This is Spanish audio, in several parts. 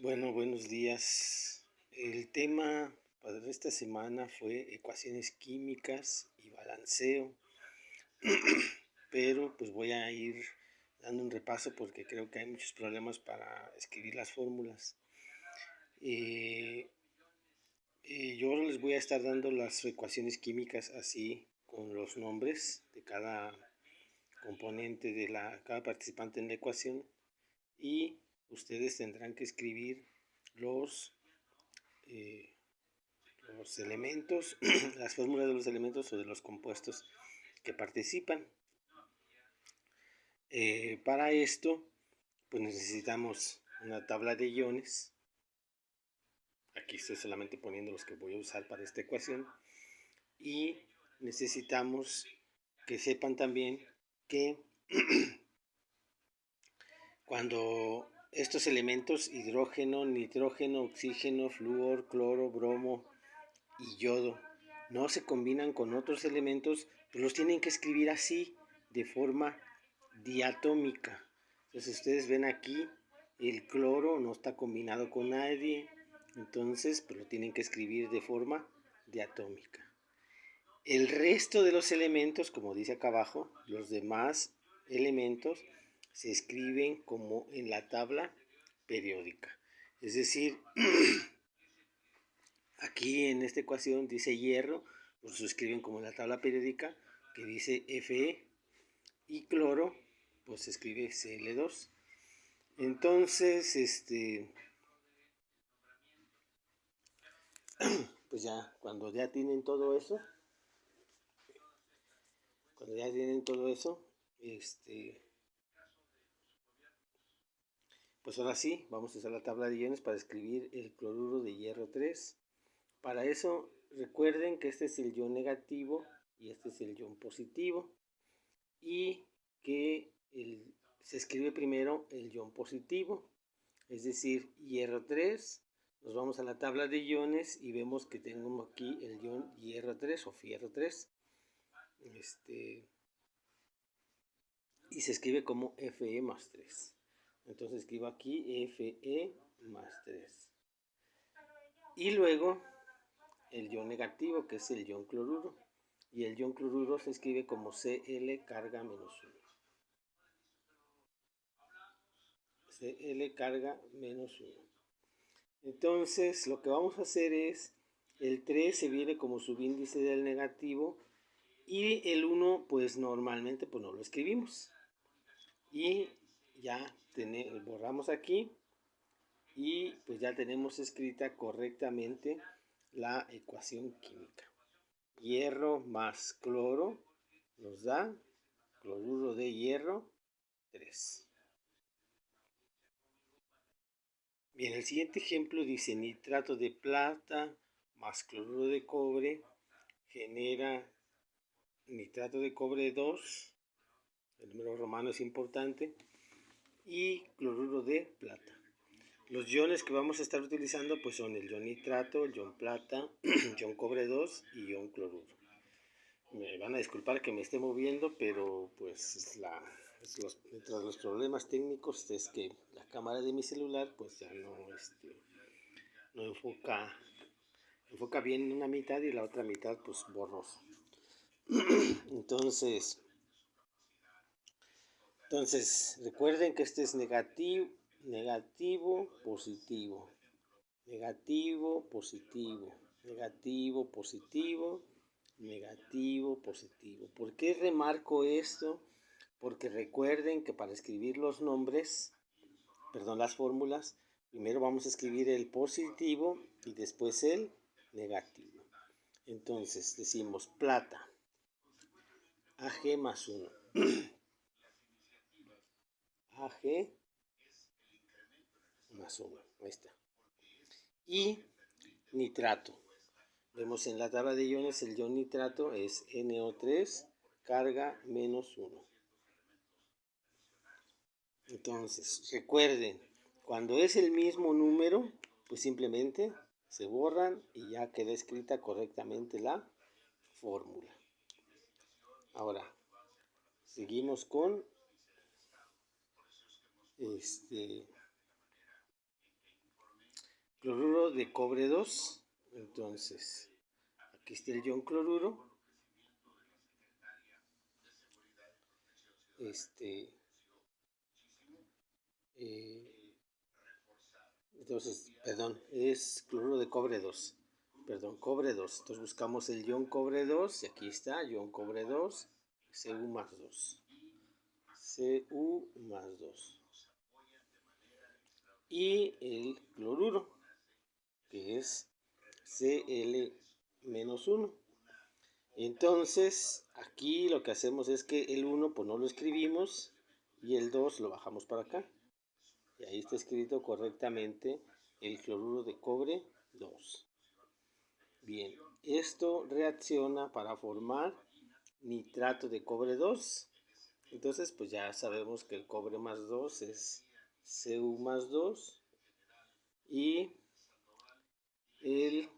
Bueno, buenos días. El tema para esta semana fue ecuaciones químicas y balanceo, pero pues voy a ir dando un repaso porque creo que hay muchos problemas para escribir las fórmulas. Eh, yo les voy a estar dando las ecuaciones químicas así con los nombres de cada componente cada participante en la ecuación, y ustedes tendrán que escribir los eh, los elementos, las fórmulas de los elementos o de los compuestos que participan. Para esto, pues necesitamos una tabla de iones. Aquí estoy solamente poniendo los que voy a usar para esta ecuación. Y necesitamos que sepan también que cuando estos elementos, hidrógeno, nitrógeno, oxígeno, flúor, cloro, bromo y yodo, no se combinan con otros elementos, pues los tienen que escribir así, de forma diatómica. Entonces ustedes ven aquí, el cloro no está combinado con nadie, entonces pues lo tienen que escribir de forma diatómica. El resto de los elementos, como dice acá abajo, los demás elementos se escriben como en la tabla periódica. Es decir, aquí en esta ecuación dice hierro, pues lo escriben como en la tabla periódica, que dice Fe, y cloro, pues se escribe Cl2. Entonces, pues ya, cuando ya tienen todo eso, pues ahora sí, vamos a usar la tabla de iones para escribir el cloruro de hierro 3. Para eso, recuerden que este es el ion negativo y este es el ion positivo, y que se escribe primero el ion positivo, es decir, hierro 3. Nos vamos a la tabla de iones y vemos que tengo aquí el ion hierro 3 o fierro 3. Y se escribe como Fe más 3. Entonces escribo aquí Fe más 3. Y luego el ion negativo, que es el ion cloruro. Y el ion cloruro se escribe como Cl carga menos 1. Cl carga menos 1. Entonces lo que vamos a hacer es, el 3 se viene como subíndice del negativo, y el 1 pues normalmente pues no lo escribimos. Y ya borramos aquí, y pues ya tenemos escrita correctamente la ecuación química. Hierro más cloro nos da cloruro de hierro 3. Bien, el siguiente ejemplo dice nitrato de plata más cloruro de cobre genera nitrato de cobre 2, el número romano es importante, y cloruro de plata. Los iones que vamos a estar utilizando pues son el ion nitrato, el ion plata, ion cobre 2 y ion cloruro. Me van a disculpar que me esté moviendo, pero pues entre los problemas técnicos es que la cámara de mi celular pues ya no enfoca bien una mitad y la otra mitad pues borroso. Entonces recuerden que este es negativo, positivo, negativo, positivo, negativo, positivo, negativo, positivo. ¿Por qué remarco esto? Porque recuerden que para escribir los nombres, las fórmulas, primero vamos a escribir el positivo y después el negativo. Entonces decimos plata, Ag más 1. Ag más 1, ahí está. Y nitrato. Vemos en la tabla de iones el ion nitrato es NO3 carga menos 1. Entonces, recuerden, cuando es el mismo número, pues simplemente se borran y ya queda escrita correctamente la fórmula. Ahora, seguimos con de cobre 2. Entonces, aquí está el ion cloruro. Entonces, perdón, es cloruro de cobre 2. Perdón, cobre 2. Entonces buscamos el ion cobre 2 y aquí está, ion cobre 2, Cu más 2. Cu más 2. Y el cloruro, que es Cl menos 1. Entonces, aquí lo que hacemos es que el 1 pues no lo escribimos y el 2 lo bajamos para acá. Y ahí está escrito correctamente el cloruro de cobre 2. Bien, esto reacciona para formar nitrato de cobre 2. Entonces, pues ya sabemos que el cobre más 2 es Cu más 2 y el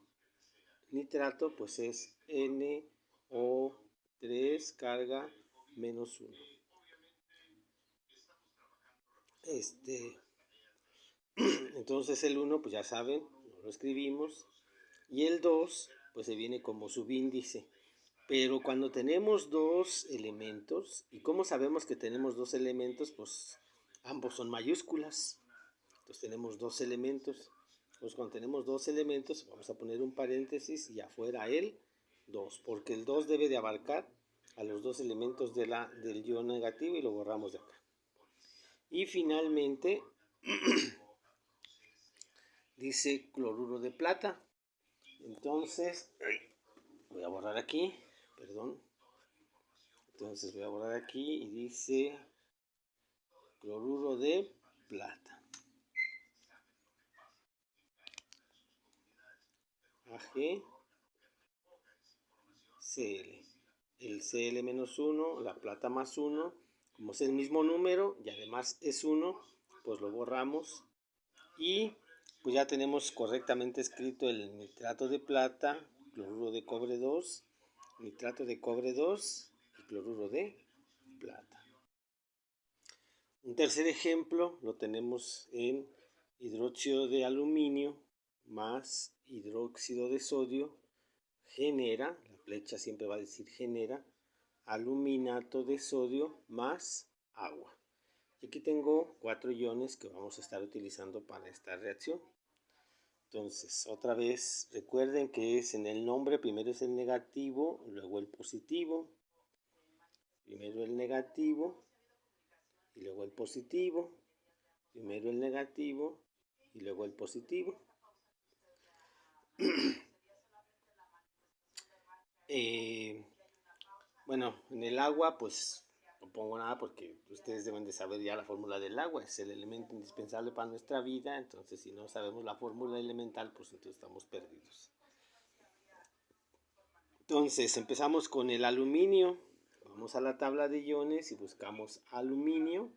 nitrato pues es NO3 carga menos 1. Entonces el 1 pues ya saben, lo escribimos, y el 2 pues se viene como subíndice. Pero cuando tenemos dos elementos, ¿y cómo sabemos que tenemos dos elementos? Pues ambos son mayúsculas. Entonces tenemos dos elementos. Entonces cuando tenemos dos elementos vamos a poner un paréntesis y afuera el 2, porque el 2 debe de abarcar a los dos elementos del ion negativo y lo borramos de acá. Y finalmente dice cloruro de plata. Entonces voy a borrar aquí, perdón. Entonces voy a borrar aquí y dice cloruro de plata. AgCl. El Cl-1, la plata más 1, como es el mismo número y además es 1, pues lo borramos. Y pues ya tenemos correctamente escrito el nitrato de plata, cloruro de cobre 2, nitrato de cobre 2 y cloruro de plata. Un tercer ejemplo lo tenemos en hidróxido de aluminio más hidróxido de sodio genera, la flecha siempre va a decir genera, aluminato de sodio más agua. Y aquí tengo 4 iones que vamos a estar utilizando para esta reacción. Entonces, otra vez, recuerden que es en el nombre, primero es el negativo, luego el positivo, primero el negativo y luego el positivo, primero el negativo y luego el positivo. Bueno, en el agua pues no pongo nada porque ustedes deben de saber ya la fórmula del agua, es el elemento indispensable para nuestra vida, entonces si no sabemos la fórmula elemental pues entonces estamos perdidos. Entonces empezamos con el aluminio, vamos a la tabla de iones y buscamos aluminio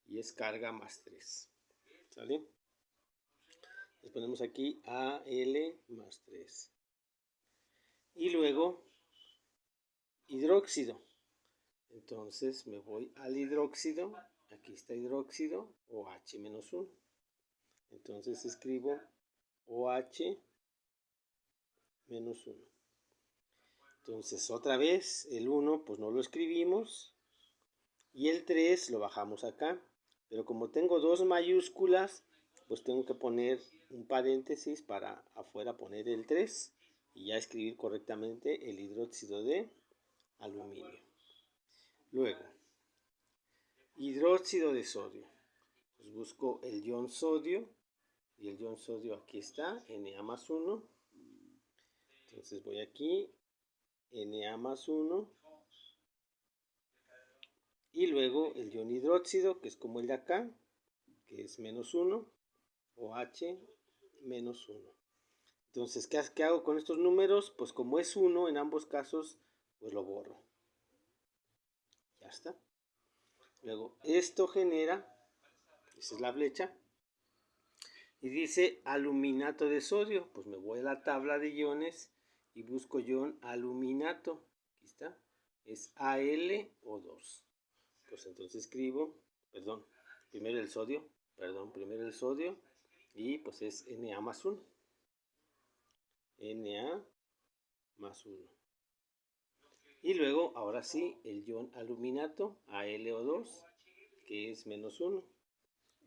y es carga más 3, ¿sale? Les ponemos aquí Al más 3 y luego hidróxido. Entonces me voy al hidróxido, aquí está hidróxido, OH menos 1. Entonces escribo OH menos 1. Entonces otra vez el 1 pues no lo escribimos y el 3 lo bajamos acá. Pero como tengo dos mayúsculas, pues tengo que poner un paréntesis para afuera poner el 3 y ya escribir correctamente el hidróxido de aluminio. Luego, hidróxido de sodio. Pues busco el ion sodio y el ion sodio aquí está, Na más 1. Entonces voy aquí, Na más 1 y luego el ion hidróxido, que es como el de acá, que es menos 1, OH menos 1. Entonces, ¿qué hago con estos números? Pues como es 1 en ambos casos, pues lo borro. Ya está. Luego, esto genera, esa es la flecha, y dice aluminato de sodio. Pues me voy a la tabla de iones y busco ion aluminato. Aquí está. Es AlO2. Pues entonces escribo, primero el sodio y pues es Na más 1. Na más 1. Y luego, ahora sí, el ion aluminato, AlO2, que es menos 1.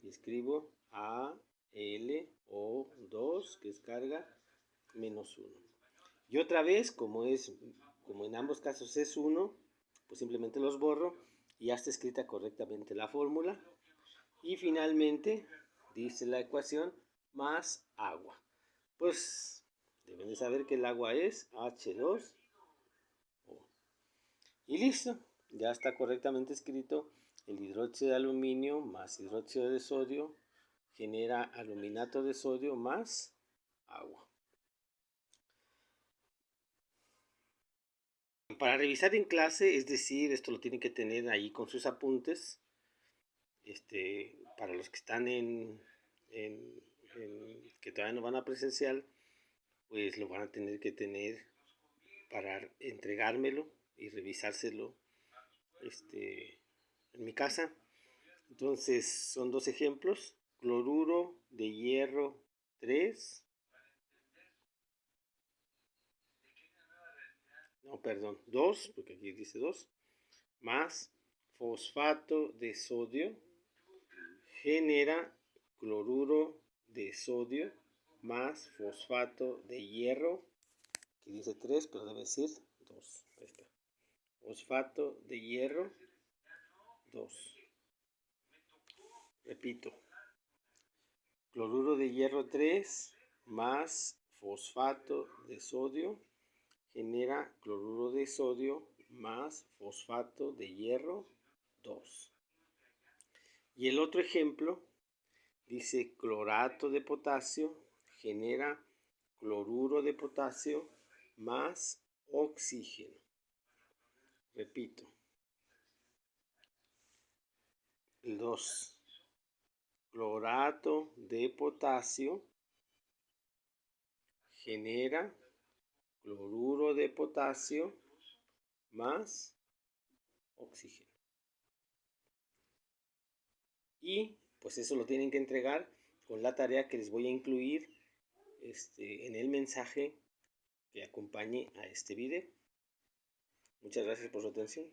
Y escribo AlO2, que es carga, menos 1. Y otra vez, como en ambos casos es 1, pues simplemente los borro y ya está escrita correctamente la fórmula. Y finalmente, dice la ecuación, más agua. Pues deben de saber que el agua es H2O. Y listo, ya está correctamente escrito. El hidróxido de aluminio más hidróxido de sodio genera aluminato de sodio más agua. Para revisar en clase, es decir, esto lo tienen que tener ahí con sus apuntes. Para los que están que todavía no van a presencial, pues lo van a tener que tener para entregármelo y revisárselo en mi casa. Entonces son dos ejemplos: cloruro de hierro 3, no, perdón, 2, porque aquí dice 2, más fosfato de sodio genera cloruro de sodio más fosfato de hierro, aquí dice 3, pero debe decir 2. Ahí está. Fosfato de hierro 2. Repito, cloruro de hierro 3 más fosfato de sodio genera cloruro de sodio más fosfato de hierro 2. Y el otro ejemplo dice clorato de potasio genera cloruro de potasio más oxígeno. Repito, el 2. Clorato de potasio genera cloruro de potasio más oxígeno. Y pues eso lo tienen que entregar con la tarea que les voy a incluir en el mensaje que acompañe a este video. Muchas gracias por su atención.